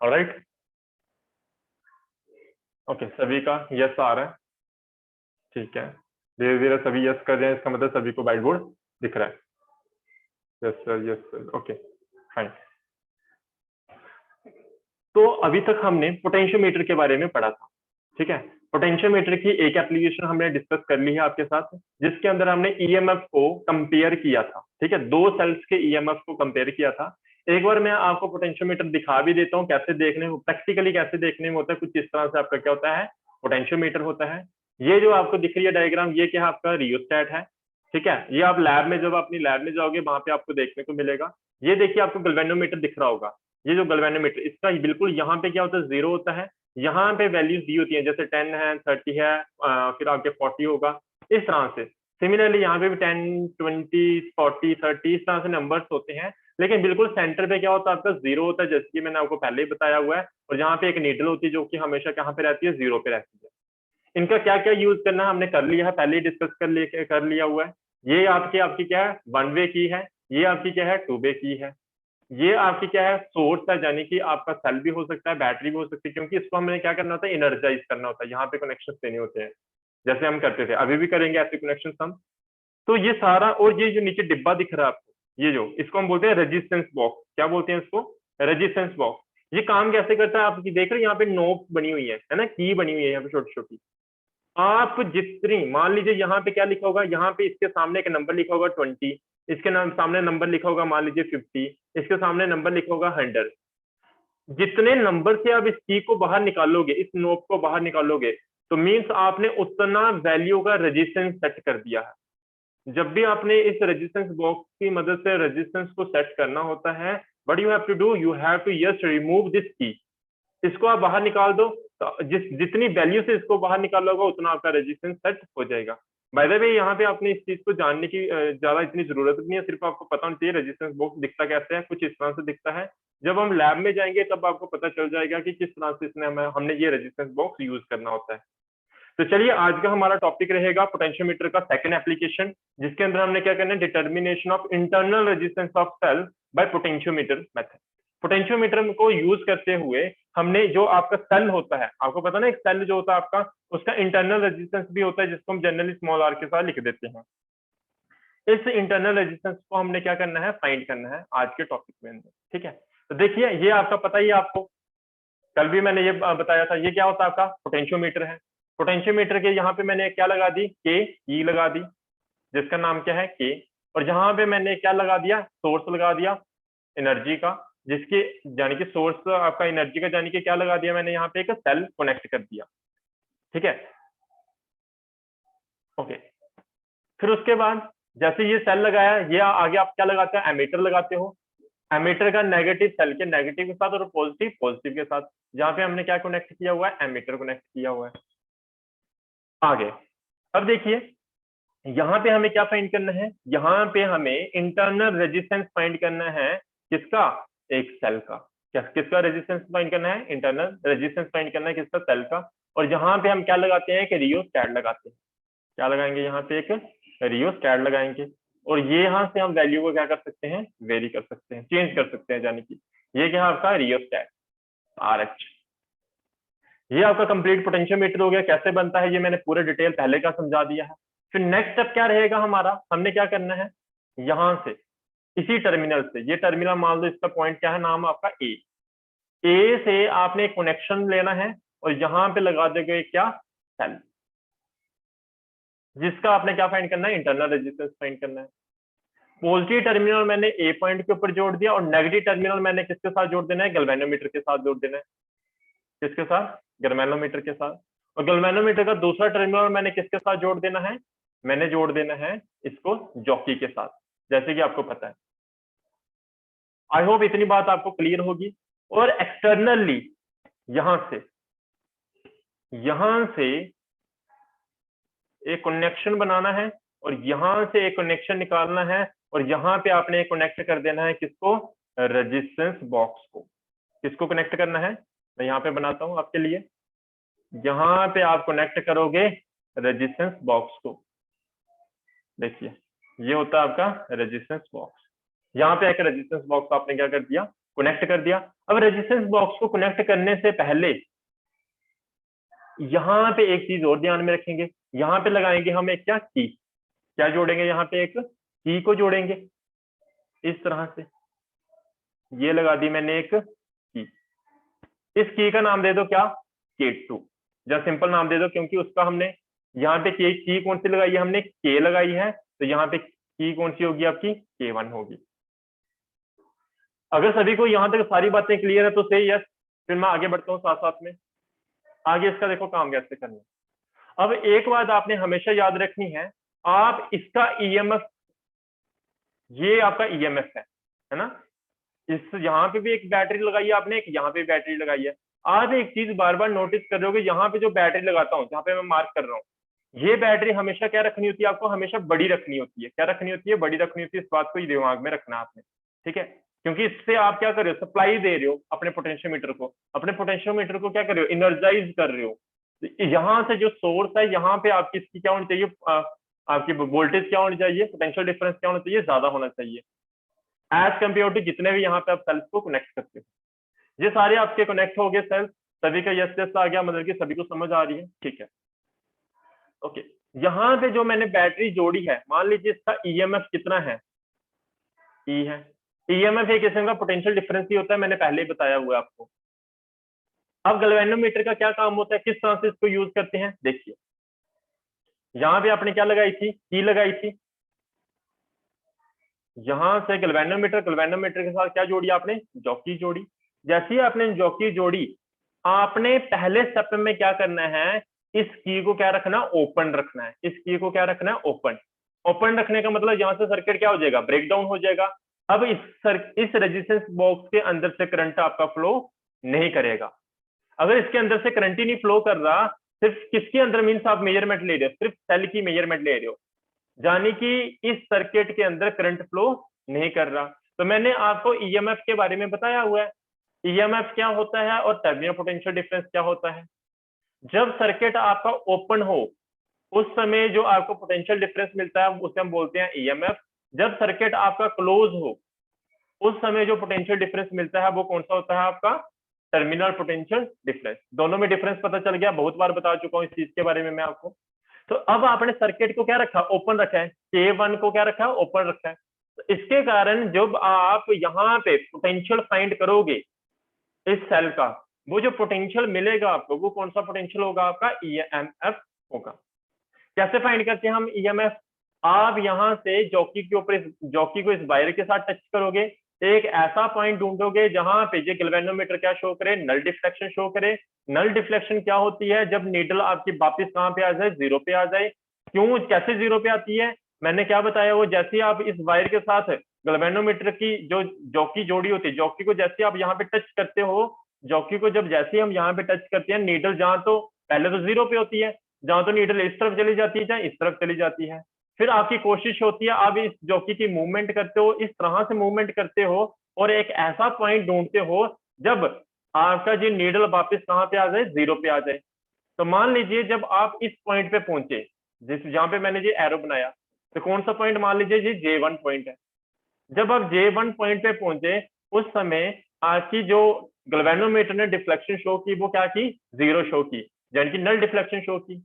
Alright, okay, सभी का yes आ रहा है, ठीक है, धीरे धीरे सभी यस कर रहे हैं, इसका मतलब सभी को व्हाइट बोर्ड दिख रहा है। Yes sir, okay fine. तो अभी तक हमने पोटेंशियोमीटर के बारे में पढ़ा था, ठीक है। पोटेंशियोमीटर की एक एप्लीकेशन हमने डिस्कस कर ली है आपके साथ, जिसके अंदर हमने ईएमएफ को कंपेयर किया था, ठीक है, दो सेल्स के ईएमएफ को कंपेयर किया था। एक बार मैं आपको पोटेंशियोमीटर दिखा भी देता हूँ, कैसे देखने में, प्रैक्टिकली कैसे देखने में होता है, कुछ इस तरह से आपका क्या होता है, पोटेंशियोमीटर होता है। ये जो आपको दिख रही है डायग्राम, ये क्या है, आपका रियोस्टेट है, ठीक है। ये आप लैब में, जब अपनी लैब में जाओगे वहां पे आपको देखने को मिलेगा। ये देखिए आपको गैल्वेनोमीटर दिख रहा होगा, ये जो गैल्वेनोमीटर, इसका बिल्कुल यहाँ पे क्या होता है, जीरो होता है, यहाँ पे वैल्यूज दी होती हैं, जैसे 10 है, 30 है, फिर आगे 40 होगा, इस तरह से। सिमिलरली यहाँ पे भी 10, 20, 40, 30 इस तरह से नंबर्स होते हैं, लेकिन बिल्कुल सेंटर पे क्या होता है, आपका जीरो होता है, जैसे कि मैंने आपको पहले ही बताया हुआ है। और यहाँ पे एक नीडल होती है जो कि हमेशा कहाँ पे रहती है, जीरो पे रहती है। इनका क्या क्या यूज करना है हमने कर लिया है, पहले ही डिस्कस कर लिया हुआ है। ये आपकी आपकी क्या है, वन वे की है, ये आपकी क्या है, टू वे की है, ये आपकी क्या है, सोर्स है, यानी कि आपका सेल भी हो सकता है, बैटरी भी हो सकती है, क्योंकि इसको हमने क्या करना होता है, एनर्जाइज करना होता है, यहाँ पे कनेक्शन देने होते हैं, जैसे हम करते थे, अभी भी करेंगे ऐसे कनेक्शन हम। तो ये सारा, और ये जो नीचे डिब्बा दिख रहा है आपको, ये जो, इसको हम बोलते हैं रेजिस्टेंस बॉक्स, क्या बोलते हैं इसको, रेजिस्टेंस बॉक्स। ये काम कैसे करता है, आप देख रहे हैं यहाँ पे नोब बनी हुई है ना, की बनी हुई है यहाँ पे छोटी छोटी। आप जितनी, मान लीजिए यहाँ पे क्या लिखा होगा, यहाँ पे इसके सामने एक नंबर लिखा होगा 20, इसके सामने नंबर लिखा होगा मान लीजिए 50, इसके सामने नंबर लिखा होगा 100। जितने नंबर से आप इस की को बाहर निकालोगे, इस नोब को बाहर निकालोगे, तो मीन्स आपने उतना वैल्यू का रेजिस्टेंस सेट कर दिया है। जब भी आपने इस रेजिस्टेंस बॉक्स की मदद से रेजिस्टेंस को सेट करना होता है, what you have to do, you have to just remove this की, इसको आप बाहर निकाल दो, तो जितनी वैल्यू से इसको बाहर निकालोगे उतना आपका रेजिस्टेंस सेट हो जाएगा। बाय द वे, यहाँ पे आपने इस चीज को जानने की ज्यादा इतनी जरूरत नहीं है, सिर्फ आपको पता होना चाहिए रेजिस्टेंस बॉक्स दिखता कैसे है, कुछ इस तरह से दिखता है। जब हम लैब में जाएंगे तब आपको पता चल जाएगा कि किस तरह से इसने हमने ये रेजिस्टेंस बॉक्स यूज करना होता है। तो चलिए, आज का हमारा टॉपिक रहेगा पोटेंशियोमीटर का सेकंड एप्लीकेशन, जिसके अंदर हमने क्या करना है, determination of internal resistance of cell by potentiometer method. Potentiometer को यूज करते हुए हमने, जो आपका सेल होता है, आपको पता ना, एक सेल जो होता है आपका, उसका इंटरनल रेजिस्टेंस भी होता है, जिसको हम जनरली स्मॉल आर के साथ लिख देते हैं। इस इंटरनल रेजिस्टेंस को हमने क्या करना है, फाइंड करना है आज के टॉपिक में अंदर, ठीक है। तो देखिए, ये आपका पता ही है आपको, कल भी मैंने ये बताया था, ये क्या होता है, आपका पोटेंशियोमीटर है। पोटेंशियोमीटर के यहाँ पे मैंने क्या लगा दी, के, ई लगा दी, जिसका नाम क्या है, के। और यहाँ पे मैंने क्या लगा दिया, सोर्स लगा दिया एनर्जी का, जिसके, यानी कि सोर्स आपका एनर्जी का, यानी कि क्या लगा दिया मैंने यहाँ पे, एक सेल कनेक्ट कर दिया, ठीक है, ओके। फिर उसके बाद जैसे ये सेल लगाया, ये आगे आप क्या लगाते हैं, एमीटर लगाते हो। एमीटर का नेगेटिव सेल के नेगेटिव के साथ और पॉजिटिव पॉजिटिव के साथ, जहाँ पे हमने क्या कनेक्ट किया हुआ है, एमीटर कनेक्ट किया हुआ है। आगे अब देखिए, यहाँ पे हमें क्या फाइंड करना है, यहाँ पे हमें इंटरनल रेजिस्टेंस फाइंड करना है, किसका, एक सेल का। क्या, किसका रेजिस्टेंस फाइंड करना है, इंटरनल रेजिस्टेंस फाइंड करना है, किसका, सेल का। और यहाँ पे हम क्या लगाते हैं, कि रियोस्टैट लगाते हैं। क्या लगाएंगे, यहाँ पे एक रियोस्टैट लगाएंगे। और ये यहाँ से हम वैल्यू को क्या कर सकते हैं, वेरी कर सकते हैं, चेंज कर सकते हैं, यानी कि ये क्या है आपका रियोस्टैट, RH। ये आपका कंप्लीट पोटेंशियोमीटर हो गया। कैसे बनता है ये मैंने पूरे डिटेल पहले का समझा दिया है। फिर नेक्स्ट स्टेप क्या रहेगा हमारा, हमने क्या करना है, यहां से, इसी टर्मिनल से, ये टर्मिनल मान लो इसका पॉइंट क्या है, नाम आपका ए से आपने कनेक्शन लेना है और यहाँ पे लगा देंगे क्या, सेल, जिसका आपने क्या फाइंड करना है, इंटरनल रेजिस्टेंस फाइंड करना है। पॉजिटिव टर्मिनल मैंने ए पॉइंट के ऊपर जोड़ दिया और नेगेटिव टर्मिनल मैंने किसके साथ जोड़ देना है, गैल्वेनोमीटर के साथ जोड़ देना है। किसके साथ, गैल्वेनोमीटर के साथ। और गैल्वेनोमीटर का दूसरा टर्मिनल मैंने किसके साथ जोड़ देना है, मैंने जोड़ देना है इसको जॉकी के साथ, जैसे कि आपको पता है। आई होप इतनी बात आपको क्लियर होगी। और एक्सटर्नली यहां से एक कनेक्शन बनाना है और यहां से एक कनेक्शन निकालना है और यहाँ पे आपने कनेक्ट कर देना है किसको, रेजिस्टेंस बॉक्स को। किसको कनेक्ट करना है, मैं यहाँ पे बनाता हूं आपके लिए। यहाँ पे आप कनेक्ट करोगे रेजिस्टेंस बॉक्स को। देखिए, ये होता है आपका रेजिस्टेंस बॉक्स। यहाँ पे एक रेजिस्टेंस बॉक्स आपने क्या कर दिया, कनेक्ट कर दिया। अब रेजिस्टेंस बॉक्स को कनेक्ट करने से पहले यहाँ पे एक चीज और ध्यान में रखेंगे, यहाँ पे लगाएंगे हम एक क्या जोड़ेंगे, यहाँ पे एक की को जोड़ेंगे इस तरह से, ये लगा दी मैंने एक की। इस की का नाम दे दो क्या, K2, या सिंपल नाम दे दो, क्योंकि उसका हमने यहाँ पे की कौन सी लगाई है, हमने K लगाई है, तो यहाँ पे की कौन सी होगी आपकी, K1 होगी। अगर सभी को यहाँ तक सारी बातें क्लियर है तो से यस, फिर मैं आगे बढ़ता हूँ साथ साथ में। आगे इसका देखो काम कैसे करना है। अब एक बात आपने हमेशा याद रखनी है, आप इसका ईएमएफ, ये आपका ईएमएफ है ना, इस यहाँ पे भी एक बैटरी लगाई है आपने, एक यहाँ पे बैटरी लगाई है। आप एक चीज बार बार नोटिस कर रहे हो कि यहाँ पे जो बैटरी लगाता हूँ, जहाँ पे मैं मार्क कर रहा हूँ, ये बैटरी हमेशा क्या रखनी होती है, आपको हमेशा बड़ी रखनी होती है। क्या रखनी होती है, बड़ी रखनी होती है। इस बात को दिमाग में रखना आपने, ठीक है, क्योंकि इससे आप क्या कर रहे हो, सप्लाई दे रहे हो अपने पोटेंशियोमीटर को, अपने पोटेंशियोमीटर को क्या कर रहे हो, इनर्जाइज कर रहे हो। यहाँ से जो सोर्स है, यहाँ पे आपकी इसकी क्या होनी चाहिए, आपकी वोल्टेज क्या होनी चाहिए, पोटेंशियल डिफरेंस क्या होना चाहिए, ज्यादा होना चाहिए एज कम्पेयर टू जितने भी यहाँ पे आप सेल्स को कनेक्ट करते हो। ये सारे आपके कनेक्ट हो गए सेल्स, सभी का यस यस आ गया, मतलब कि सभी को समझ आ रही है, ठीक है। ओके, यहाँ पे जो मैंने बैटरी जोड़ी है, मान लीजिए इसका ईएमएफ कितना है, ई है। ईएमएफ एक किस्म का पोटेंशियल डिफरेंस ही होता है, मैंने पहले ही बताया हुआ है आपको। अब गैल्वेनोमीटर का क्या काम होता है, किस तरह से इसको यूज करते हैं, देखिए यहाँ पे आपने क्या लगाई थी, की लगाई थी, यहां से गैल्वेनोमीटर के साथ क्या जोड़ी आपने, जॉकी जोड़ी। जैसे ही आपने जॉकी जोड़ी, आपने पहले स्टेप में क्या करना है, इस की को क्या रखना, ओपन रखना है। इस की को क्या रखना है, ओपन। ओपन रखने का मतलब यहाँ से सर्किट क्या हो जाएगा, ब्रेक डाउन हो जाएगा। अब इस रेजिस्टेंस बॉक्स के अंदर से करंट आपका फ्लो नहीं करेगा। अगर इसके अंदर से करंट ही नहीं फ्लो कर रहा, सिर्फ किसके अंदर मीन्स आप मेजरमेंट ले रहे हो, सिर्फ सेल की मेजरमेंट ले रहे हो, यानी कि इस सर्किट के अंदर करंट फ्लो नहीं कर रहा। तो मैंने आपको ईएमएफ के बारे में बताया हुआ है, ईएमएफ क्या होता है और टर्मिनल पोटेंशियल डिफरेंस क्या होता है। जब सर्किट आपका ओपन हो, उस समय जो आपको पोटेंशियल डिफरेंस मिलता है उसे हम बोलते हैं ईएमएफ। जब सर्किट आपका क्लोज हो, उस समय जो पोटेंशियल डिफरेंस मिलता है वो कौन सा होता है, आपका टर्मिनल पोटेंशियल डिफरेंस। दोनों में डिफरेंस पता चल गया, बहुत बार बता चुका हूं इस चीज के बारे में मैं आपको। तो अब आपने सर्किट को क्या रखा, ओपन रखा है, K1 को क्या रखा है, ओपन रखा है। तो इसके कारण जब आप यहाँ पे पोटेंशियल फाइंड करोगे इस सेल का, वो जो पोटेंशियल मिलेगा आपको, वो कौन सा पोटेंशियल होगा, आपका ईएमएफ होगा। कैसे फाइंड करते हैं हम ईएमएफ, आप यहाँ से जॉकी के ऊपर, जॉकी को इस वायर के साथ टच करोगे, एक ऐसा पॉइंट ढूंढोगे जहां पे ये गैल्वेनोमीटर क्या शो करे, नल डिफ्लेक्शन शो करे। नल डिफ्लेक्शन क्या होती है, जब नीडल आपकी वापस कहां पे आ जाए, जीरो पे आ जाए। क्यों, कैसे जीरो पे आती है, मैंने क्या बताया, वो जैसे ही आप इस वायर के साथ गैल्वेनोमीटर की जो जॉकी जोड़ी होती है, जॉकी को जैसे आप यहाँ पे टच करते हो, जॉकी को जब जैसे ही हम यहाँ पे टच करते हैं, नीडल जहां तो पहले तो जीरो पे होती है, जहां तो नीडल इस तरफ चली जाती है, जहां इस तरफ चली जाती है। फिर आपकी कोशिश होती है, आप इस जॉकी की मूवमेंट करते हो, इस तरह से मूवमेंट करते हो और एक ऐसा पॉइंट ढूंढते हो जब आपका जो नीडल वापस कहां पे आ जाए, जीरो पे आ जाए। तो मान लीजिए जब आप इस पॉइंट पे पहुंचे, जिस जहां पे मैंने ये एरो बनाया, तो कौन सा पॉइंट, मान लीजिए ये J1 पॉइंट है। जब आप J1 पॉइंट पे पहुंचे, उस समय आपकी जो गैल्वेनोमीटर ने डिफ्लेक्शन शो की, वो क्या की, जीरो शो की, यानी कि नल डिफ्लेक्शन शो की।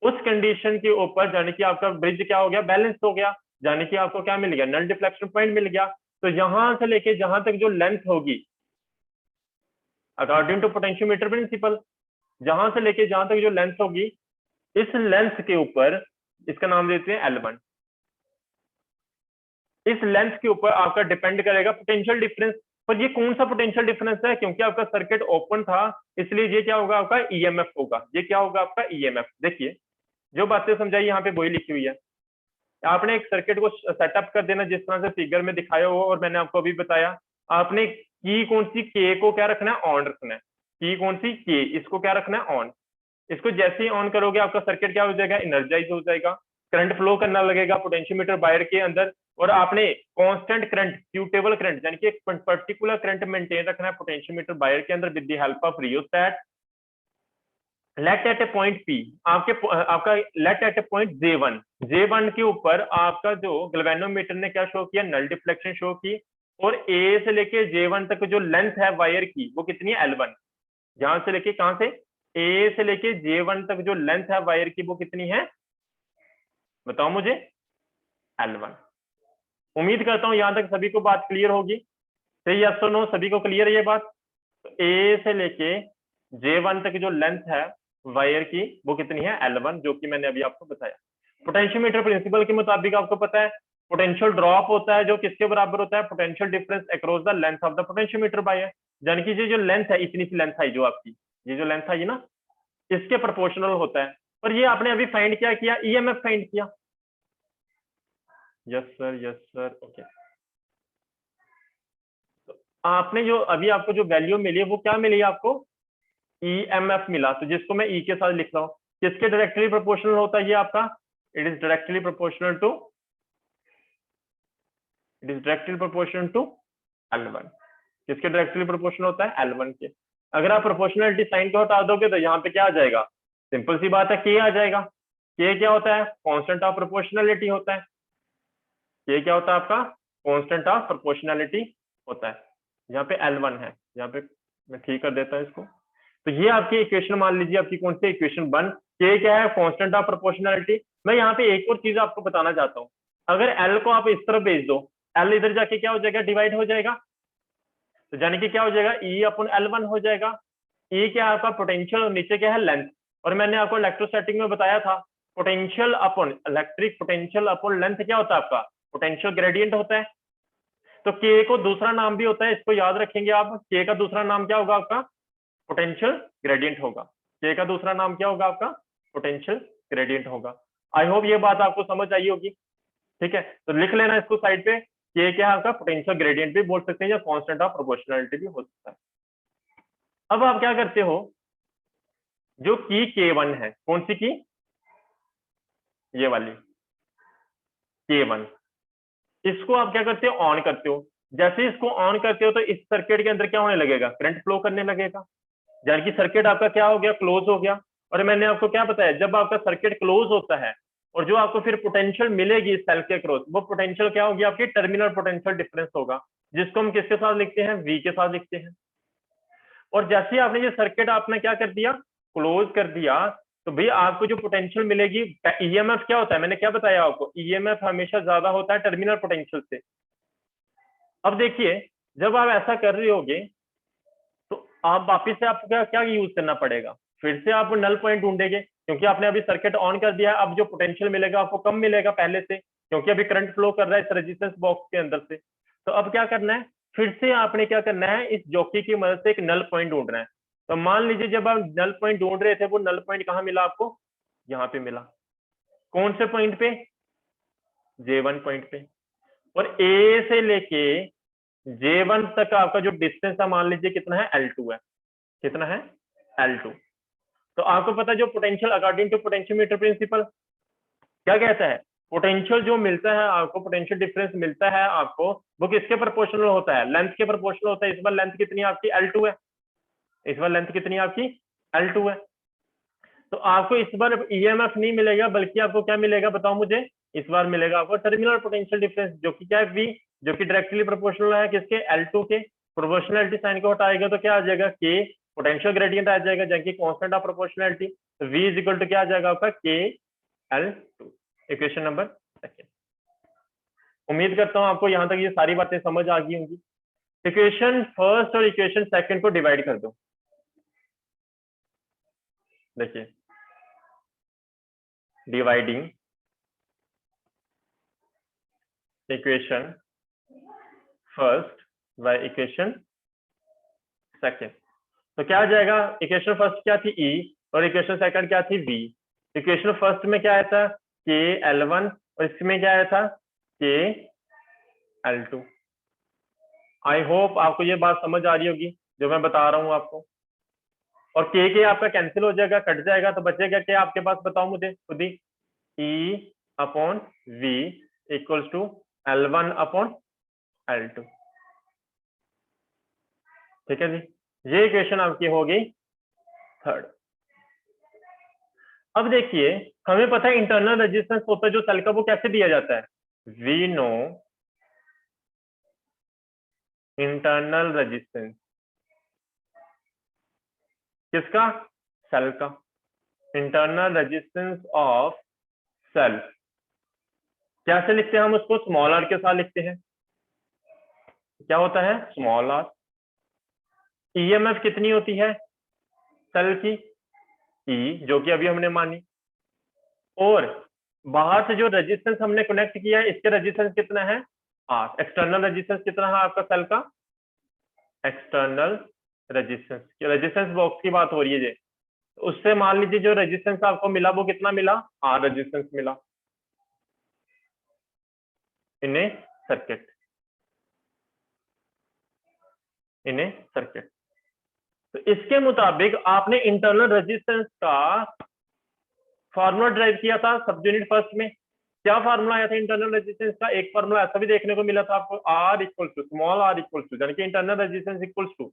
उस कंडीशन के ऊपर यानी कि आपका ब्रिज क्या हो गया, बैलेंस हो गया, यानी कि आपको क्या मिल गया, नल डिफ्लेक्शन पॉइंट मिल गया। तो यहां से लेके जहां तक जो लेंथ होगी, अकॉर्डिंग टू पोटेंशियोमीटर प्रिंसिपल, जहां से लेके जहां तक जो लेंथ होगी, इस लेंथ के ऊपर, इसका नाम देते हैं L1, इस लेंथ के ऊपर आपका डिपेंड करेगा पोटेंशियल डिफरेंस। पर ये कौन सा पोटेंशियल डिफरेंस है, क्योंकि आपका सर्किट ओपन था, इसलिए ये क्या होगा, आपका ईएमएफ होगा। ये क्या होगा, आपका ईएमएफ। देखिए जो बातें समझाई यहाँ पे वही लिखी हुई है। आपने एक सर्किट को सेटअप कर देना जिस तरह से फिगर में दिखाया हो, और मैंने आपको अभी बताया, आपने की कौन सी, के को क्या रखना है, ऑन रखना है। की कौन सी, के, इसको क्या रखना है, ऑन। इसको जैसे ही ऑन करोगे, आपका सर्किट क्या हो जाएगा, एनर्जाइज हो जाएगा, करंट फ्लो करना लगेगा पोटेंशियोमीटर वायर के अंदर, और आपने कांस्टेंट करंट, सुटेबल करंट, यानी कि एक पर्टिकुलर करंट मेंटेन रखना है पोटेंशियोमीटर वायर के अंदर with the help of rheostat. Let at a point P, आपका let at a point J1 के ऊपर आपका जो गैल्वेनोमीटर ने क्या शो किया, नल डिफ्लेक्शन शो की। और ए से लेके J1 तक जो लेंथ है वायर की वो कितनी है L1। यहां से लेके कहां से, ए से लेके J1 तक जो लेंथ है वायर की वो कितनी है, बताओ मुझे, L1। उम्मीद करता हूं यहां तक सभी को बात क्लियर होगी। सही, यस और नो, सभी को क्लियर है ये बात। तो ए से लेके J1 तक जो लेंथ है वायर की वो कितनी है L1, जो कि मैंने अभी आपको बताया। पोटेंशियोमीटर प्रिंसिपल के मुताबिक आपको पता है पोटेंशियल ड्रॉप होता है जो किसके बराबर होता है, potential difference across the length of the potentiometer wire. यानी कि ये जो लेंथ है, इतनी सी लेंथ आई जो आपकी, ये जो लेंथ आई ना, इसके प्रोपोर्शनल होता है। पर ये आपने अभी फाइंड क्या किया, ईएमएफ फाइंड किया। Yes sir, yes sir, okay. आपने जो अभी आपको जो वैल्यू मिली है वो क्या मिली आपको, ईएमएफ मिला। तो जिसको मैं ई के साथ लिख रहा हूँ, किसके डायरेक्टली प्रोपोर्शनल होता है ये आपका, it is directly proportional to, it is directly proportional to L1। किसके डायरेक्टली प्रोपोर्शनल होता है, L1 के। अगर आप प्रोपोर्शनलिटी साइन को हटा दोगे तो यहाँ पे क्या आ जाएगा, सिंपल सी बात है, के आ जाएगा। के क्या होता है, कांस्टेंट ऑफ प्रोपोर्शनलिटी होता है। के क्या होता है आपका, कांस्टेंट ऑफ प्रोपोर्शनलिटी होता है। यहाँ पे L1 है, यहाँ पे मैं ठीक कर देता हूँ इसको। तो ये आपकी इक्वेशन मान लीजिए, आपकी कौन सी इक्वेशन 1, के क्या है, कांस्टेंट ऑफ प्रोपोर्शनलिटी। मैं यहाँ पे एक और चीज आपको बताना चाहता हूँ, अगर L को आप इस तरफ भेज दो, L इधर जाके क्या हो जाएगा, डिवाइड हो जाएगा। तो यानी कि क्या हो जाएगा, E अपन L1 हो जाएगा। E क्या है आपका पोटेंशियल, और नीचे क्या है लेंथ। और मैंने आपको इलेक्ट्रोस्टैटिक में बताया था पोटेंशियल अपन इलेक्ट्रिक पोटेंशियल अपन लेंथ क्या होता है आपका, पोटेंशियल ग्रेडियंट होता है। तो के को दूसरा नाम भी होता है, इसको याद रखेंगे आप, के का दूसरा नाम क्या होगा आपका, पोटेंशियल ग्रेडियंट होगा। के का दूसरा नाम क्या होगा आपका, पोटेंशियल ग्रेडियंट होगा। आई होप ये बात आपको समझ आई होगी। ठीक है, तो लिख लेना इसको साइड पे, के क्या है आपका, पोटेंशियल ग्रेडियंट भी बोल सकते हैं या कांस्टेंट ऑफ प्रोपोर्शनलिटी भी हो सकता है। अब आप क्या करते हो, जो की K1 है, कौन सी की, ये वाली K1, इसको आप क्या करते हो, ऑन करते हो। जैसे इसको ऑन करते हो तो इस सर्किट के अंदर क्या होने लगेगा, करंट फ्लो करने लगेगा। यानी कि सर्किट आपका क्या हो गया, क्लोज हो गया। और मैंने आपको क्या बताया, जब आपका सर्किट क्लोज होता है और जो आपको फिर पोटेंशियल मिलेगी इस सेल के क्रॉस, वो पोटेंशियल क्या होगी आपकी, टर्मिनल पोटेंशियल डिफरेंस होगा, जिसको हम किसके साथ लिखते हैं, V के साथ लिखते हैं। और जैसे ही आपने ये सर्किट आपने क्या कर दिया, क्लोज कर दिया, तो भाई आपको जो पोटेंशियल मिलेगी, ईएमएफ क्या होता है, मैंने क्या बताया आपको, ईएमएफ हमेशा ज्यादा होता है टर्मिनल पोटेंशियल से। अब देखिए, जब आप ऐसा कर रहे होगे तो आप वापिस से आपको क्या क्या यूज करना पड़ेगा, फिर से आप नल पॉइंट ढूंढेंगे, क्योंकि आपने अभी सर्किट ऑन कर दिया है। अब जो पोटेंशियल मिलेगा आपको कम मिलेगा पहले से, क्योंकि अभी करंट फ्लो कर रहा है इस रेजिस्टेंस बॉक्स के अंदर से। तो अब क्या करना है, फिर से आपने क्या करना है, इस जॉकी की मदद से एक नल पॉइंट ढूंढना है। तो मान लीजिए जब आप नल पॉइंट ढूंढ रहे थे, वो नल पॉइंट कहाँ मिला आपको, यहाँ पे मिला। कौन से पॉइंट पे, J1 पॉइंट पे। और ए से लेके J1 तक आपका जो डिस्टेंस है, मान लीजिए कितना है, L2 है। कितना है, L2। तो आपको पता है जो potential according to potentiometer principle क्या कहता है, पोटेंशियल जो मिलता है आपको, पोटेंशियल डिफरेंस मिलता है आपको, वो किसके प्रोपोर्शनल होता है, लेंथ के प्रोपोर्शनल होता है। इस बार लेंथ कितनी आपकी, L2 है। इस बार लेंथ कितनी आपकी, L2 है। तो आपको इस बार ईएमएफ नहीं मिलेगा, बल्कि आपको क्या मिलेगा बताओ मुझे, इस बार मिलेगा आपको टर्मिनल पोटेंशियल डिफरेंस, जो कि क्या है, V, जो कि डायरेक्टली प्रोपोर्शनल है किसके, L2 के। प्रोपोर्शनलिटी साइन को हटाएगा तो क्या आ जाएगा, K, पोटेंशियल ग्रेडियंट आ जाएगा, जबकि कांस्टेंट ऑफ प्रोपोर्शनलिटी। तो V इज इक्वल टू क्या आ जाएगा आपका, KL2। Equation number second. उम्मीद करता हूं आपको यहां तक ये सारी बातें समझ आ गई होंगी। इक्वेशन फर्स्ट और इक्वेशन सेकंड को डिवाइड कर दो। देखिए, dividing equation first by equation second, तो क्या आ जाएगा, इक्वेशन फर्स्ट क्या थी, E, और इक्वेशन सेकंड क्या थी, V। इक्वेशन फर्स्ट में क्या आया था, KL1, और इसमें क्या आया था, KL2। आई होप आपको ये बात समझ आ रही होगी जो मैं बता रहा हूँ आपको। और के आपका कैंसिल हो जाएगा, कट जाएगा, तो बचेगा क्या आपके पास, बताओ मुझे खुद ही, E/V इक्वल्स टू L1/L2। ठीक है जी, ये इक्वेशन आपकी हो गई थर्ड। अब देखिए, हमें पता है इंटरनल रेजिस्टेंस होता है जो सेल का, वो कैसे दिया जाता है, वी नो इंटरनल रेजिस्टेंस किसका? सेल का। इंटरनल रेजिस्टेंस ऑफ सेल कैसे लिखते हैं हम उसको? स्मॉल आर के साथ लिखते हैं। क्या होता है? Small are. ईएमएफ कितनी होती है सेल की? ई, जो कि अभी हमने मानी। और बाहर से जो रेजिस्टेंस हमने कनेक्ट किया है, इसके रेजिस्टेंस कितना है? आर। एक्सटर्नल रेजिस्टेंस कितना है आपका सेल का? एक्सटर्नल रेजिस्टेंस, रेजिस्टेंस बॉक्स की बात हो रही है जी। उससे मान लीजिए जो रेजिस्टेंस आपको मिला वो कितना मिला? आर रेजिस्टेंस मिला इन ए सर्किट, इन ए सर्किट। तो इसके मुताबिक आपने इंटरनल रेजिस्टेंस का फार्मूला ड्राइव किया था सब यूनिट फर्स्ट में। क्या फार्मूला आया था इंटरनल रेजिस्टेंस का? एक फार्मूला ऐसा भी देखने को मिला था आपको, R equal to small r equal to, यानी कि internal resistance equal to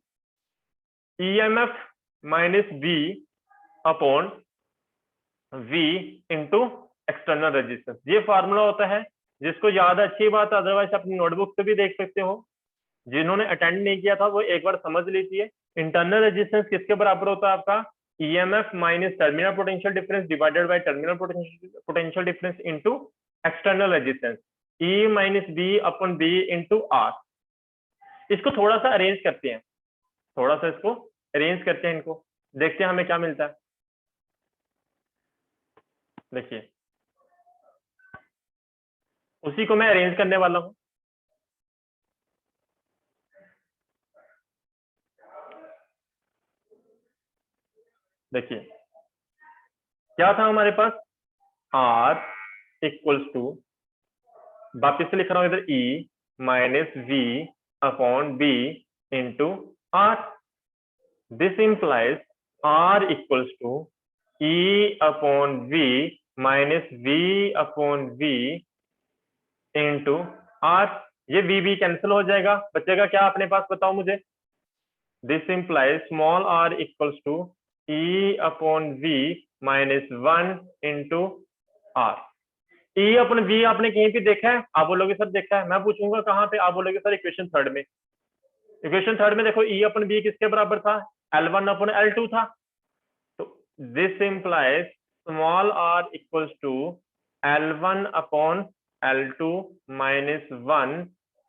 EMF minus V upon V into external resistance. ये फार्मूला होता है, जिसको याद अच्छी बात, अदरवाइज अपनी नोटबुक से भी देख सकते हो। जिन्होंने अटेंड नहीं किया था वो एक बार समझ लीजिए। इंटरनल रेजिस्टेंस किसके बराबर होता है आपका? EMF minus terminal potential difference divided by terminal potential difference into external resistance, E minus B upon B into R. इसको थोड़ा सा अरेंज करते हैं, थोड़ा सा इसको अरेंज करते हैं, इनको देखते हैं हमें क्या मिलता है। देखिए उसी को मैं अरेंज करने वाला हूं। देखिए क्या था हमारे पास? आर इक्वल्स टू, वापिस से लिख रहा हूं इधर, E minus V upon B into R. This implies R equals to E upon V minus V upon V into R. ये वी कैंसिल हो जाएगा, बचेगा क्या अपने पास? बताओ मुझे। This implies small are equals to E upon V minus 1 into R. E upon V आपने कहीं पे देखा है? आप बोलोगे सर देखा है। मैं पूछूंगा कहां पे? आप बोलोगे सर इक्वेशन थर्ड में। इक्वेशन थर्ड में देखो, ई अपॉन वी किसके बराबर था? L1 अपॉन L2 था। तो this implies small are equals to L1 upon L2 minus 1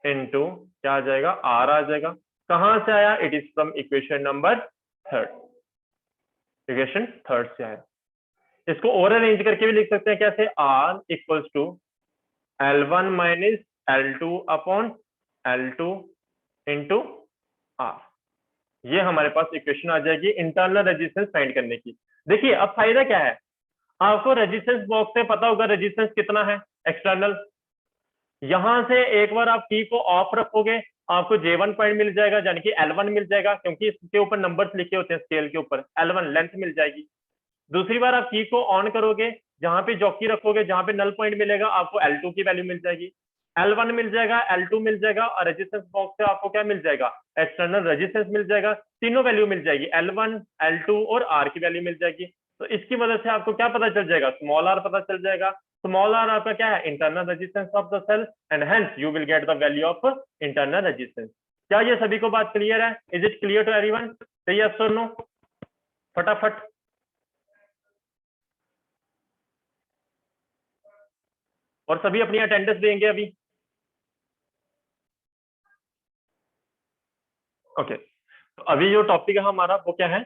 into क्या आ जाएगा? आर आ जाएगा। कहां से आया? It is from equation number third, equation third से आया। इसको और अरेंज करके भी लिख सकते हैं, कैसे? R equals to L1 minus L2 upon L2 into R. ये हमारे पास इक्वेशन आ जाएगी इंटरनल रेजिस्टेंस फाइंड करने की। देखिए अब फायदा क्या है, आपको रेजिस्टेंस बॉक्स से पता होगा रेजिस्टेंस कितना है एक्सटर्नल। यहां से एक बार आप की को ऑफ रखोगे, आपको J1 पॉइंट मिल जाएगा, यानी कि L1 मिल जाएगा, क्योंकि इसके ऊपर नंबर्स लिखे होते हैं स्केल के ऊपर। L1 लेंथ मिल जाएगी। दूसरी बार आप की को ऑन करोगे, जहां पे जॉकी रखोगे, जहां पे नल पॉइंट मिलेगा, आपको L2 की वैल्यू मिल जाएगी, L1 मिल जाएगा, L2 मिल जाएगा, और रेजिस्टेंस बॉक्स से आपको क्या मिल जाएगा? एक्सटर्नल रेजिस्टेंस मिल जाएगा। तीनों वैल्यू मिल जाएगी, L1, L2 और R की वैल्यू मिल जाएगी। तो इसकी मदद से आपको क्या पता चल जाएगा? स्मॉल आर पता चल जाएगा। स्मॉल आर आपका क्या है? Internal resistance of the cell, and hence you will get the value of internal resistance. क्या ये सभी को बात क्लियर है? Is it clear to everyone? Yes और नो? फटाफट। और सभी अपनी अटेंडेंस देंगे अभी। ओके तो अभी जो टॉपिक है हमारा वो क्या है?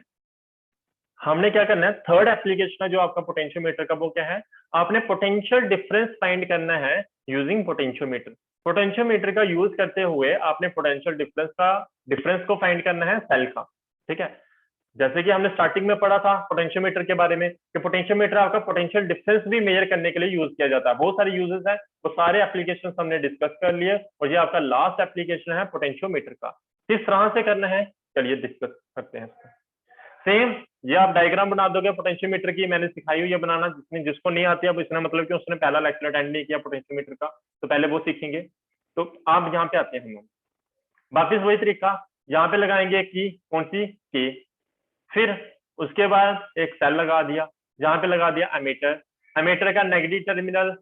हमने क्या करना है, थर्ड एप्लीकेशन है जो आपका पोटेंशियोमीटर का, वो क्या है? आपने पोटेंशियल डिफरेंस फाइंड करना है यूजिंग पोटेंशियोमीटर। पोटेंशियोमीटर का यूज करते हुए आपने पोटेंशियल डिफरेंस को फाइंड करना है सेल का। ठीक है, जैसे कि हमने स्टार्टिंग में पढ़ा था पोटेंशियोमीटर के बारे में, कि पोटेंशियोमीटर आपका पोटेंशियल डिफरेंस भी मेजर करने के लिए यूज किया जाता है। बहुत सारे यूजेस हैं, वो सारे एप्लीकेशन हमने डिस्कस कर लिए, और ये आपका लास्ट एप्लीकेशन है पोटेंशियोमीटर का। किस तरह से करना है चलिए डिस्कस करते हैं। सेम ये आप डायग्राम बना दोगे पोटेंशियोमीटर की, मैंने सिखाई हुई है बनाना। जिसको नहीं आती है अब इसने मतलब कि उसने पहला लेक्चर अटेंड नहीं किया पोटेंशियोमीटर का, तो पहले वो सीखेंगे। तो आप यहाँ पे आते हैं, हम वापिस वही तरीका, यहाँ पे लगाएंगे की, कौन सी की, फिर उसके बाद एक सेल लगा दिया, जहां पे लगा दिया एमीटर। एमीटर का नेगेटिव टर्मिनल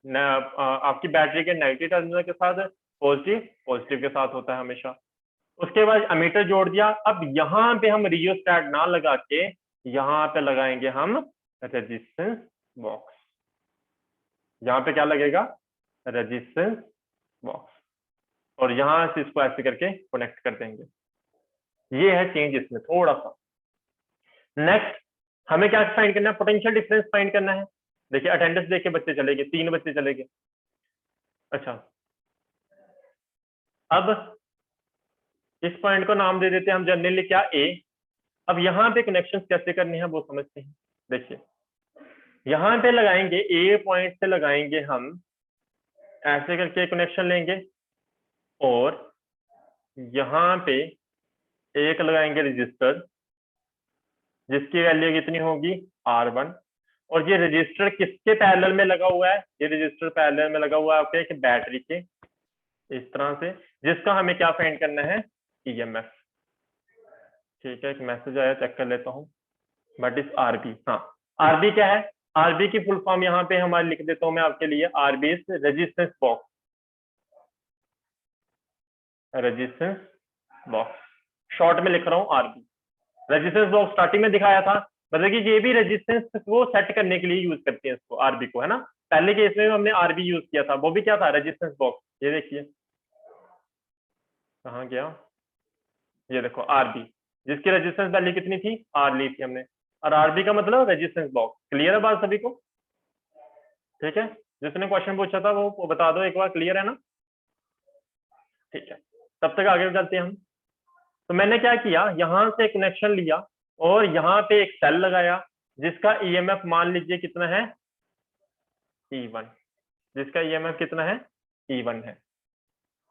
आपकी बैटरी के नेगेटिव टर्मिनल के साथ, पॉजिटिव के साथ होता है हमेशा। उसके बाद अमीटर जोड़ दिया। अब यहाँ पे हम रियोस्टेट ना लगा के यहाँ पे लगाएंगे हम रेजिस्टेंस बॉक्स। यहाँ पे क्या लगेगा? Resistance box. और यहां से इसको ऐसे करके कनेक्ट कर देंगे। ये है चेंज इसमें थोड़ा सा। नेक्स्ट हमें क्या फाइंड करना है? पोटेंशियल डिफरेंस फाइंड करना है। देखिए अटेंडेंस देख के बच्चे चले गए, 3 बच्चे चले गए। अच्छा, अब इस पॉइंट को नाम दे देते हैं हम जनरली क्या? ए। अब यहाँ पे कनेक्शन कैसे करने हैं वो समझते हैं। देखिए यहाँ पे लगाएंगे, ए पॉइंट से लगाएंगे हम, ऐसे करके कनेक्शन लेंगे और यहाँ पे एक लगाएंगे रजिस्टर जिसकी वैल्यू कितनी होगी? R1। और ये रजिस्टर किसके पैरेलल में लगा हुआ है? ये रजिस्टर पैरेलल में लगा हुआ है आपके बैटरी के, इस तरह से, जिसका हमें क्या फाइंड करना है? EMF। ठीक है, एक मैसेज आया, चेक कर लेता हूँ। बट इस RB, हाँ RB क्या है? RB की फुल फॉर्म यहाँ पे हमारे लिख देता हूँ मैं आपके लिए। RB is resistance box. Resistance box short में लिख रहा हूँ RB। रेजिस्टेंस बॉक्स स्टार्टिंग में दिखाया था, मतलब कि ये भी रेजिस्टेंस को सेट करने के लिए यूज करते हैं इसको, RB को, है ना। पहले केस में हमने RB यूज किया था, वो भी क्या था? Resistance box. ये देखिए कहाँ गया, ये देखो RB, जिसकी रेजिस्टेंस वैल्यू कितनी थी? R ली थी हमने। और RB का मतलब रेजिस्टेंस बॉक्स। क्लियर है बात सभी को? ठीक है, जिसने क्वेश्चन पूछा था वो बता दो एक बार। क्लियर है ना? ठीक है, तब तक आगे चलते हैं हम। तो मैंने क्या किया, यहां से कनेक्शन लिया और यहाँ पे एक सेल लगाया जिसका EMF मान लीजिए कितना है? E1। जिसका EMF कितना है? E1 है।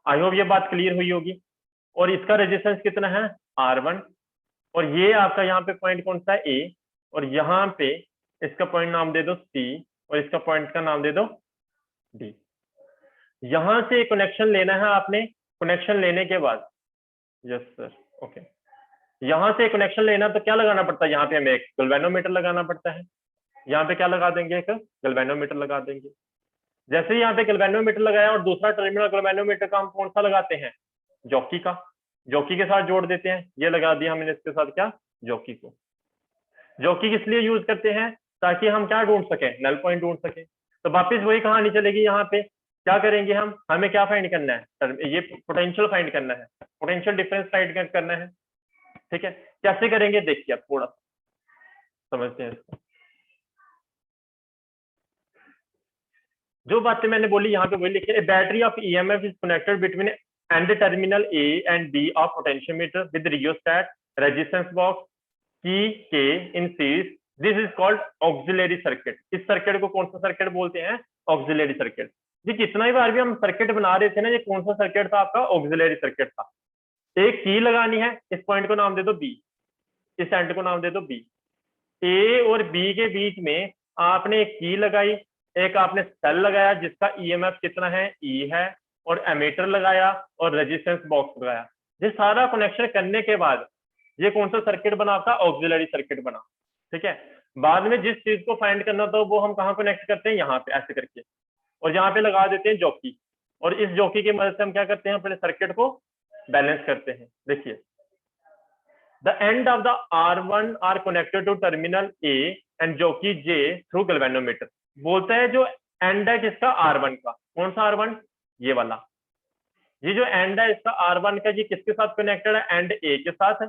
आई होप ये बात क्लियर हुई होगी। और इसका रेजिस्टेंस कितना है? R1। और ये आपका यहाँ पे पॉइंट कौन सा है? A। और यहाँ पे इसका पॉइंट नाम दे दो C और इसका पॉइंट का नाम दे दो D। यहां से कनेक्शन लेना है आपने। कनेक्शन लेने के बाद, यस सर, ओके, यहां से कनेक्शन लेना तो क्या लगाना पड़ता है? यहाँ पे हमें एक गैल्वेनोमीटर लगाना पड़ता है। यहाँ पे क्या लगा देंगे? एक गैल्वेनोमीटर लगा देंगे। जैसे ही यहाँ पे गैल्वेनोमीटर लगाया और दूसरा टर्मिनल गैल्वेनोमीटर का हम कौन सा लगाते हैं? जॉकी का। जॉकी के साथ जोड़ देते हैं। ये लगा दिया हमने इसके साथ क्या? जॉकी को। जॉकी किस लिए यूज करते हैं? ताकि हम क्या ढूंढ सके? नल पॉइंट ढूंढ सके। तो वापिस वही कहानी चलेगी। यहाँ पे क्या करेंगे हम? हमें क्या फाइंड करना है? ये पोटेंशियल फाइंड करना है, पोटेंशियल डिफरेंस फाइंड करना है। ठीक है, कैसे करेंगे देखिए, आप थोड़ा समझते हैं इसको। जो बातें मैंने बोली यहाँ पे वही लिखिए। Battery of EMF is connected between and terminal A and B of potentiometer with rheostat resistance box K in series. This is called auxiliary circuit. इस सर्किट को कौन सा सर्किट बोलते हैं? Auxiliary circuit. जी जितना ही बार भी हम सर्किट बना रहे थे ना, ये कौन सा सर्किट था आपका? ऑक्सिलरी सर्किट था। एक की लगानी है, इस पॉइंट को नाम दे दो B, इस एंड को नाम दे दो B। A और B के बीच में आपने एक की लगाई, एक आपने सेल लगाया जिसका EMF कितना है? E है, और एमीटर लगाया और रेजिस्टेंस बॉक्स लगाया। ये सारा कनेक्शन करने के बाद ये कौन सा सर्किट बना आपका? ऑक्सिलरी सर्किट बना। ठीक है, बाद में जिस चीज को फाइंड करना था वो हम कहाँ कनेक्ट करते हैं? यहाँ पे ऐसे करके, और यहाँ पे लगा देते हैं जॉकी। और इस जॉकी की मदद से हम क्या करते हैं? अपने सर्किट को बैलेंस करते हैं। देखिए, the end of the R1 are connected to terminal A and jockey J through galvanometer। बोलता है जो एंड है किसका? R1 का। कौन सा R1? ये वाला। ये जो एंड है इसका R1 का, ये किसके साथ कनेक्टेड है? एंड A के साथ।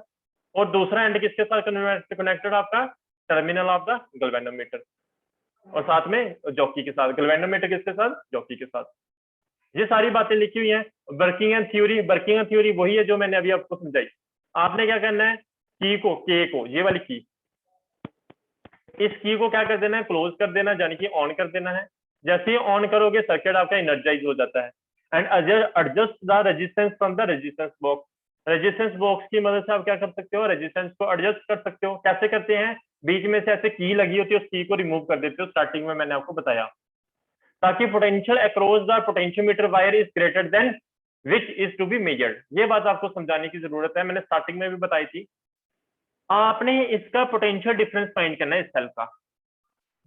और दूसरा एंड किसके साथ कनेक्टेड? आपका टर्मिनल ऑफ द गैल्वेनोमीटर, और साथ में जॉकी के साथ। गैल्वेनोमीटर किसके साथ? जॉकी के साथ। ये सारी बातें लिखी हुई हैं। Working and theory, working and theory वही है जो मैंने अभी आपको समझाई। आपने क्या करना है? की को, के को, ये वाली की, इस की को क्या कर देना है? क्लोज कर देना, यानी कि ऑन कर देना है। जैसे ही ऑन करोगे सर्किट आपका एनर्जाइज हो जाता है। And adjust the resistance from the resistance box. Resistance box की मदद से आप क्या कर सकते हो? रेजिस्टेंस को एडजस्ट कर सकते हो। कैसे करते हैं? बीच में से ऐसे की लगी होती है, उस की को रिमूव कर देते हो। स्टार्टिंग में मैंने आपको बताया, ताकि potential across the potentiometer wire is greater than which is to be measured. ये बात आपको समझाने की जरूरत है, मैंने स्टार्टिंग में भी बताई थी। आपने इसका पोटेंशियल डिफरेंस फाइंड करना है इस सेल का,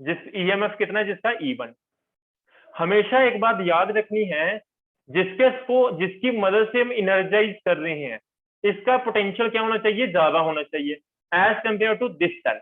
जिस EMF कितना है? जिसका E1। हमेशा एक बात याद रखनी है, जिसकी मदद से हम इनर्जाइज कर रहे हैं, इसका पोटेंशियल क्या होना चाहिए, ज्यादा होना चाहिए as compare to this cell.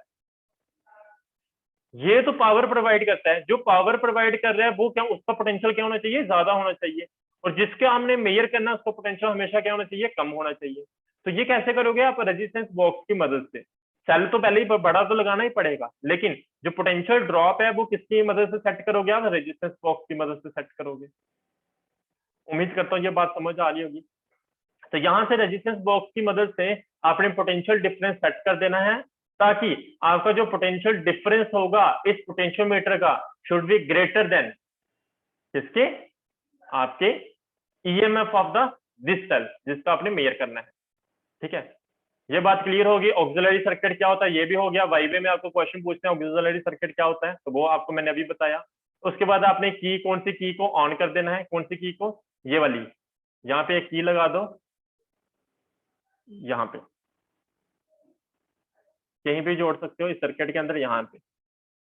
ये तो पावर प्रोवाइड करता है, जो पावर प्रोवाइड कर रहा है वो क्या, उसका पोटेंशियल क्या होना चाहिए, ज्यादा होना चाहिए। और जिसके हमने मेजर करना है उसका पोटेंशियल हमेशा क्या होना चाहिए, कम होना चाहिए। तो ये कैसे करोगे आप, रेजिस्टेंस बॉक्स की मदद से। सेल तो पहले ही बड़ा तो लगाना ही पड़ेगा, लेकिन जो पोटेंशियल ड्रॉप है वो किसकी मदद से सेट करोगे आप, रेजिस्टेंस बॉक्स की मदद से सेट करोगे। उम्मीद करता हूँ ये बात समझ आ रही होगी। तो यहां से रेजिस्टेंस बॉक्स की मदद से आपने पोटेंशियल डिफरेंस सेट कर देना है, ताकि आपका जो पोटेंशियल डिफरेंस होगा इस पोटेंशियोमीटर का शुड बी ग्रेटर देन किसके, आपके EMF of the this cell जिसका आपने मेजर करना है। ठीक है, ये बात क्लियर होगी। ऑक्सिलरी सर्किट क्या होता है ये भी हो गया। वाइवे में आपको क्वेश्चन पूछते हैं ऑक्सिलरी सर्किट क्या होता है, तो वो आपको मैंने अभी बताया। उसके बाद आपने की, कौन सी की को ऑन कर देना है, कौन सी की को, ये वाली, यहाँ पे एक की लगा दो, यहाँ पे कहीं भी जोड़ सकते हो इस सर्किट के अंदर। यहाँ पे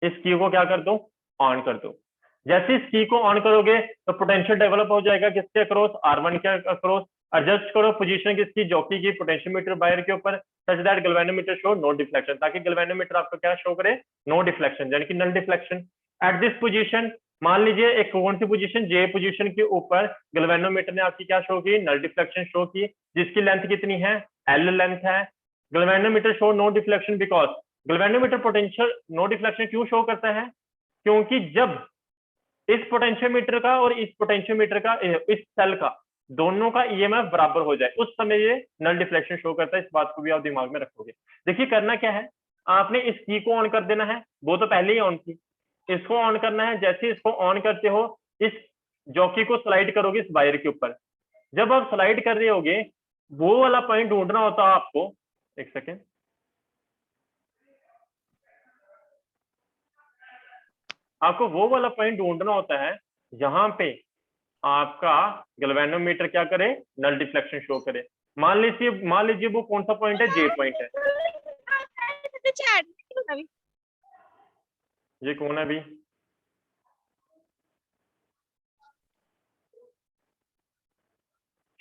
इस की को क्या कर दो, ऑन कर दो। जैसे इस की को ऑन करोगे तो पोटेंशियल डेवलप हो जाएगा किसके अक्रॉस, R1 के अक्रॉस। एडजस्ट करो पोजीशन किसकी, जॉकी की पोटेंशियोमीटर वायर के ऊपर, such that galvanometer show no deflection, ताकि गैल्वेनोमीटर आपको क्या शो करे, नो डिफ्लेक्शन, यानी कि null deflection. At this position, मान लीजिए एक कौन सी पोजीशन, जे पोजीशन के ऊपर गैल्वेनोमीटर ने आपकी क्या शो की, नल डिफ्लेक्शन शो की, जिसकी लेंथ कितनी है, L लेंथ है। Galvanometer show no deflection because, galvanometer potential no deflection क्यों शो करता है, क्योंकि जब इस पोटेंशियोमीटर का और इस पोटेंशियोमीटर का, इस सेल का, दोनों का ईएमएफ बराबर हो जाए उस समय ये नल डिफ्लेक्शन शो करता है। इस बात को भी आप दिमाग में रखोगे। देखिए करना क्या है, आपने इस की को ऑन कर देना है, वो तो पहले ही ऑन थी, इसको ऑन करना है। जैसे इसको ऑन करते हो इस जॉकी को स्लाइड करोगे इस वायर के ऊपर। जब आप स्लाइड कर रहे होगे वो वाला पॉइंट ढूंढना होता है आपको, एक सेकेंड, आपको वो वाला पॉइंट ढूंढना होता है यहाँ पे आपका गैल्वेनोमीटर क्या करे, नल डिफ्लेक्शन शो करे। मान लीजिए वो कौन सा पॉइंट है, जे पॉइंट है। ये कौन है अभी,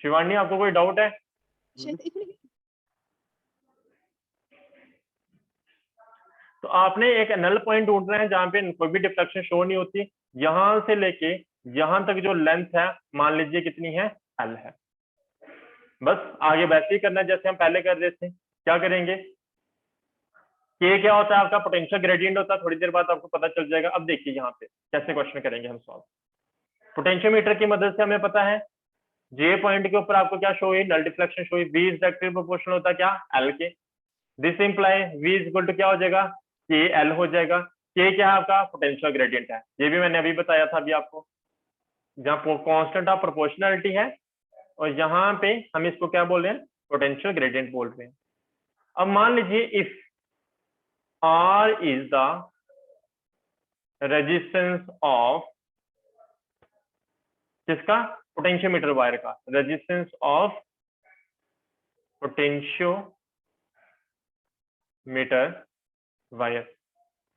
शिवानी आपको कोई डाउट है? तो आपने एक नल पॉइंट ढूंढना है जहां पे कोई भी डिफ्लेक्शन शो नहीं होती। यहां से लेके यहां तक जो लेंथ है मान लीजिए कितनी है, L है। बस आगे वैसे ही करना है जैसे हम पहले कर रहे थे। क्या करेंगे, के क्या होता है आपका, पोटेंशियल ग्रेडियंट होता है, थोड़ी देर बाद आपको पता चल जाएगा। अब देखिए यहाँ पे कैसे क्वेश्चन करेंगे हम सॉल्व। पोटेंशियोमीटर की मदद से हमें पता है जे पॉइंट के ऊपर आपको क्या शो हुई, नल डिफ्लेक्शन शो हुई। V इज डायरेक्टली प्रोपोर्शनल होता है क्या, L के। This imply V is equal to क्या हो जाएगा, के L हो जाएगा। के क्या है आपका, पोटेंशियल ग्रेडियंट है, ये भी मैंने अभी बताया था अभी आपको। जहाँ कांस्टेंट ऑफ प्रोपोर्शनलिटी है और यहाँ पे हम इसको क्या बोल रहे हैं, पोटेंशियल ग्रेडियंट बोल रहे हैं। अब मान लीजिए if R is the resistance of किसका, पोटेंशियोमीटर वायर का, resistance of potentiometer wire.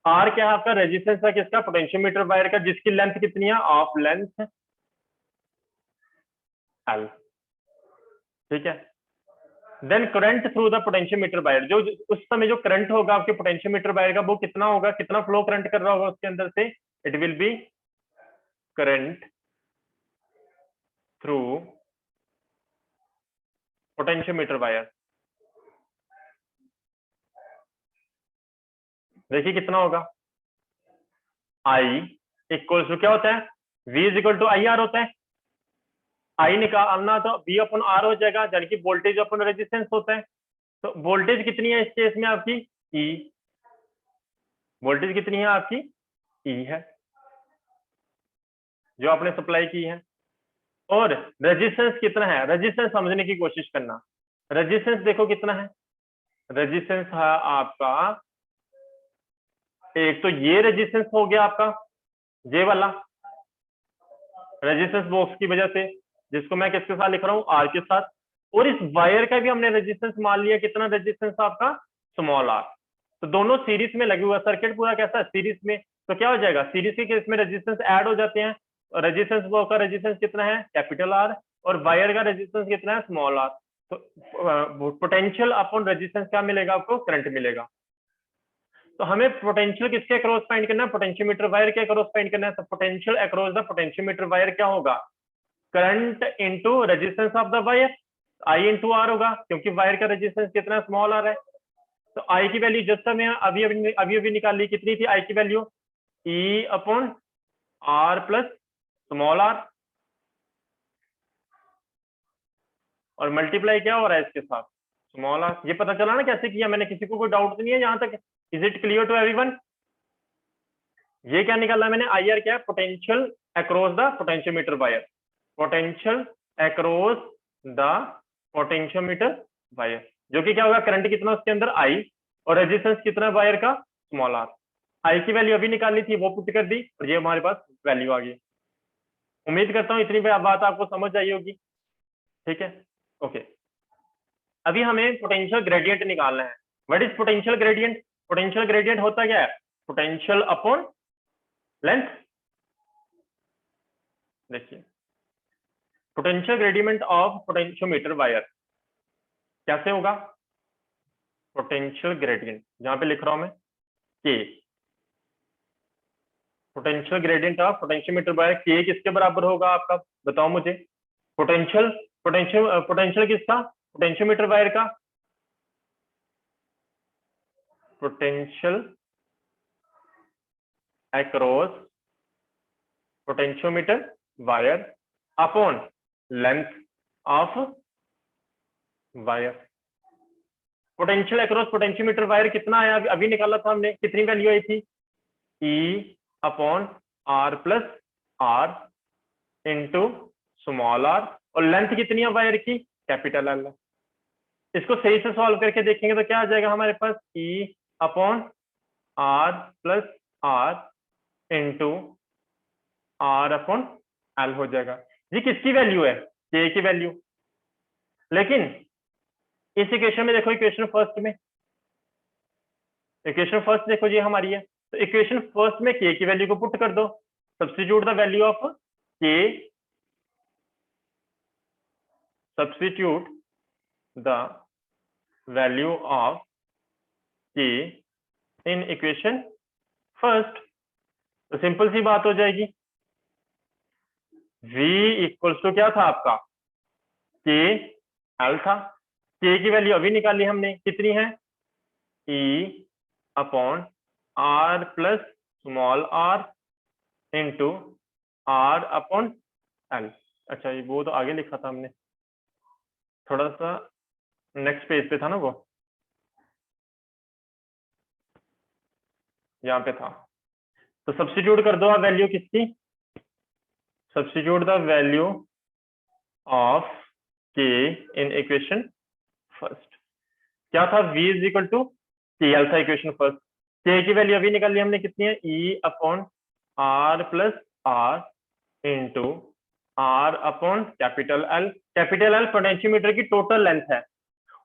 R क्या है आपका, रेजिस्टेंस है किसका, पोटेंशियोमीटर वायर का, जिसकी लेंथ कितनी है, ऑफ लेंथ L। ठीक है, then current through the potentiometer wire, जो उस समय जो करंट होगा आपके पोटेंशियोमीटर वायर का वो कितना होगा, कितना फ्लो करंट कर रहा होगा उसके अंदर से, it will be current through potentiometer wire. देखिए कितना होगा, आई इक्वल टू क्या होता है, V is equal to I R होता है। आई निकालना तो V अपन R हो जाएगा, यानी कि वोल्टेज अपन रेजिस्टेंस होता है। तो वोल्टेज कितनी है इस केस में आपकी, E। वोल्टेज कितनी है आपकी, E है जो आपने सप्लाई की है। और रेजिस्टेंस कितना है, रेजिस्टेंस समझने की कोशिश करना। रेजिस्टेंस देखो कितना है, रेजिस्टेंस है आपका, एक तो ये रेजिस्टेंस हो गया आपका, ये वाला रेजिस्टेंस बॉक्स की वजह से, जिसको मैं किसके साथ लिख रहा हूँ, R के साथ। और इस वायर का भी हमने रेजिस्टेंस मान लिया, कितना रेजिस्टेंस आपका, स्मॉल r। तो दोनों सीरीज में लगे हुआ, सर्किट पूरा कैसा है, सीरीज में। तो क्या हो जाएगा, सीरीज के केस में रेजिस्टेंस ऐड हो जाते हैं। रेजिस्टेंस का रेजिस्टेंस कितना है, कैपिटल R, और वायर का रेजिस्टेंस कितना है, स्मॉल r। तो पोटेंशियल अपॉन रेजिस्टेंस क्या मिलेगा आपको? करंट मिलेगा। तो हमें पोटेंशियल किसके अक्रॉस फाइंड करना है? पोटेंशियोमीटर वायर के अक्रॉस फाइंड करना है। तो potential across the potentiometer wire क्या होगा? Current into resistance of the wire, I into R होगा, क्योंकि वायर का रेजिस्टेंस कितना? स्मॉल आर है। तो आई की वैल्यू जस्ट हमें अभी निकाल ली, कितनी थी आई की value? E upon R plus small r, और मल्टीप्लाई क्या हो रहा है इसके साथ? Small r. ये पता चला ना कैसे किया मैंने? किसी को कोई डाउट नहीं है यहाँ तक? Is it clear to everyone? ये क्या निकाला मैंने? आई आर क्या है? Potential across the potentiometer wire, potential across the potentiometer wire, जो कि क्या होगा? करंट कितना उसके अंदर? आई, और रेजिस्टेंस कितना वायर का? Small are. आई की वैल्यू अभी निकालनी थी, वो पुट कर दी, और ये हमारे पास वैल्यू आ गई। उम्मीद करता हूँ इतनी बात आपको समझ आई होगी। ठीक है, ओके। अभी हमें पोटेंशियल ग्रेडियंट निकालना है। What is potential gradient? Potential gradient होता क्या है? Potential upon length. देखिए, potential gradient of potentiometer wire कैसे होगा? पोटेंशियल ग्रेडियंट जहां पे लिख रहा हूं मैं के, potential gradient of potentiometer wire के किसके बराबर होगा आपका? बताओ मुझे। पोटेंशियल पोटेंशियल पोटेंशियल किसका? पोटेंशियोमीटर वायर का। Potential across potentiometer wire upon length of wire. Potential across potentiometer wire कितना आया? अभी निकाला था हमने, कितनी वैल्यू आई थी? E upon R plus R into small r, और लेंथ कितनी है वायर की? Capital L. इसको सही से सॉल्व करके देखेंगे तो क्या आ जाएगा हमारे पास? E upon R plus R into R upon L हो जाएगा। ये किसकी वैल्यू है? के की वैल्यू। लेकिन इस इक्वेशन में देखो, इक्वेशन फर्स्ट में, इक्वेशन फर्स्ट देखो ये हमारी है, तो इक्वेशन फर्स्ट में के की वैल्यू को पुट कर दो। सब्स्टिट्यूट द वैल्यू ऑफ के, सब्स्टिट्यूट द वैल्यू ऑफ के इन इक्वेशन फर्स्ट। तो सिंपल सी बात हो जाएगी, V इक्वल्स टू क्या था आपका? के एल था। के की वैल्यू अभी निकाली हमने, कितनी है? E upon R plus small r into R upon L. अच्छा, ये वो तो आगे लिखा था हमने, थोड़ा सा नेक्स्ट पेज पे था ना, वो यहाँ पे था। तो सब्स्टिट्यूट कर दो आप वैल्यू किसकी? सब्स्टिट्यूट द वैल्यू ऑफ के इन इक्वेशन फर्स्ट। क्या था? V is equal to K L था इक्वेशन फर्स्ट। के की वैल्यू अभी निकाल ली हमने, कितनी है? E upon R plus R into R upon capital L. Capital L potentiometer की टोटल लेंथ है,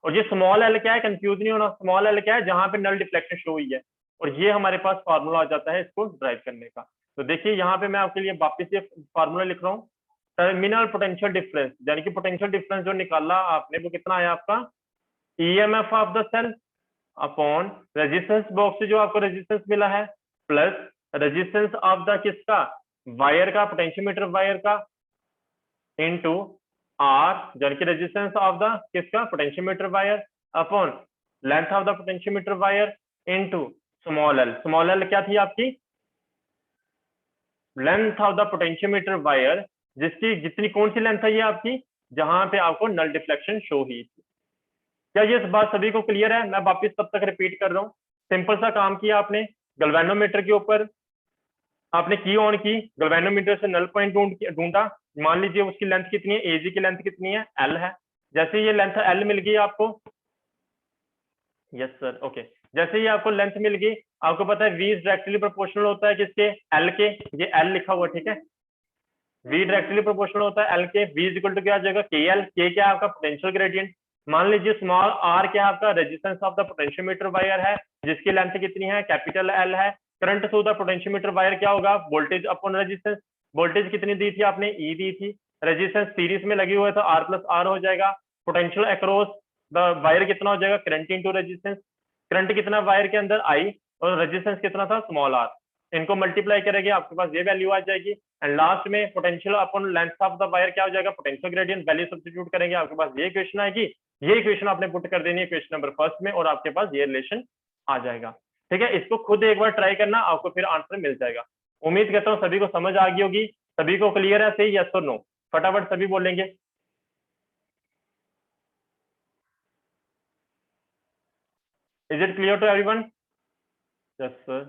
और ये स्मॉल एल क्या है? कंफ्यूज नहीं होना, स्मॉल एल क्या है? जहां पे नल डिफ्लेक्शन शो हुई है। और ये हमारे पास फार्मूला आ जाता है इसको ड्राइव करने का। तो देखिए यहाँ पे मैं आपके लिए वापस ये फार्मूला लिख रहा हूँ। टर्मिनल पोटेंशियल डिफरेंस, यानी कि पोटेंशियल डिफरेंस जो निकाला आपने, वो कितना आया आपका? EMF of the cell upon resistance box से जो आपको रेजिस्टेंस मिला है, प्लस रेजिस्टेंस ऑफ द किसका? वायर का, पोटेंशियोमीटर वायर का, इनटू आर यानी कि रेजिस्टेंस ऑफ द किसका? Potentiometer wire, upon length of the potentiometer wire into small l. Small l क्या थी आपकी? Length of the potentiometer wire, जिसकी जितनी कौन सी लेंथ है ये आपकी? जहां पे आपको नल डिफ्लेक्शन शो हुई थी। क्या ये बात सभी को क्लियर है? मैं वापस तब तक रिपीट कर रहा हूँ। सिंपल सा काम किया आपने, गैल्वेनोमीटर के ऊपर आपने की ऑन की, गैल्वेनोमीटर से नल पॉइंट ढूंढा। मान लीजिए उसकी लेंथ कितनी है? एजी की लेंथ कितनी है? एल है। जैसे ये लेंथ एल मिल गई आपको, यस सर, ओके। जैसे ही आपको लेंथ मिल गई, आपको पता है वी डायरेक्टली प्रोपोर्शनल होता है किसके? एल के। ये एल लिखा हुआ, ठीक है। वी डायरेक्टली प्रोपोर्शनल होता है एल के। वी इज इक्वल टू क्या आ जाएगा? के एल। के क्या है आपका? Potential gradient. मान लीजिए स्मॉल आर क्या है आपका? Resistance of the potentiometer wire है, जिसकी लेंथ कितनी है? कैपिटल एल है। Current through the potentiometer wire क्या होगा? Voltage upon resistance. वोल्टेज कितनी दी थी आपने? ई दी थी। रेजिस्टेंस सीरीज में लगी हुई है तो आर प्लस आर हो जाएगा। पोटेंशियल अक्रॉस द वायर कितना हो जाएगा, करंट इनटू रेजिस्टेंस, करंट कितना वायर के अंदर आई और रेजिस्टेंस कितना था, स्मॉल आर, इनको मल्टीप्लाई करेंगे आपके पास ये वैल्यू आ जाएगी। एंड लास्ट में potential upon length of the wire क्या हो जाएगा, पोटेंशियल ग्रेडियंट वैल्यू सब्स्टिट्यूट करेंगे, आपके पास ये इक्वेशन आएगी, ये इक्वेशन आपने पुट कर देनी है क्वेश्चन नंबर फर्स्ट में और आपके पास ये रिलेशन आ जाएगा। ठीक है, इसको खुद एक बार ट्राई करना, आपको फिर आंसर मिल जाएगा। उम्मीद करता हूँ सभी को समझ आ गई होगी, सभी को क्लियर है, सही यस और नो, फटाफट सभी बोलेंगे। Is it clear to everyone? Yes sir.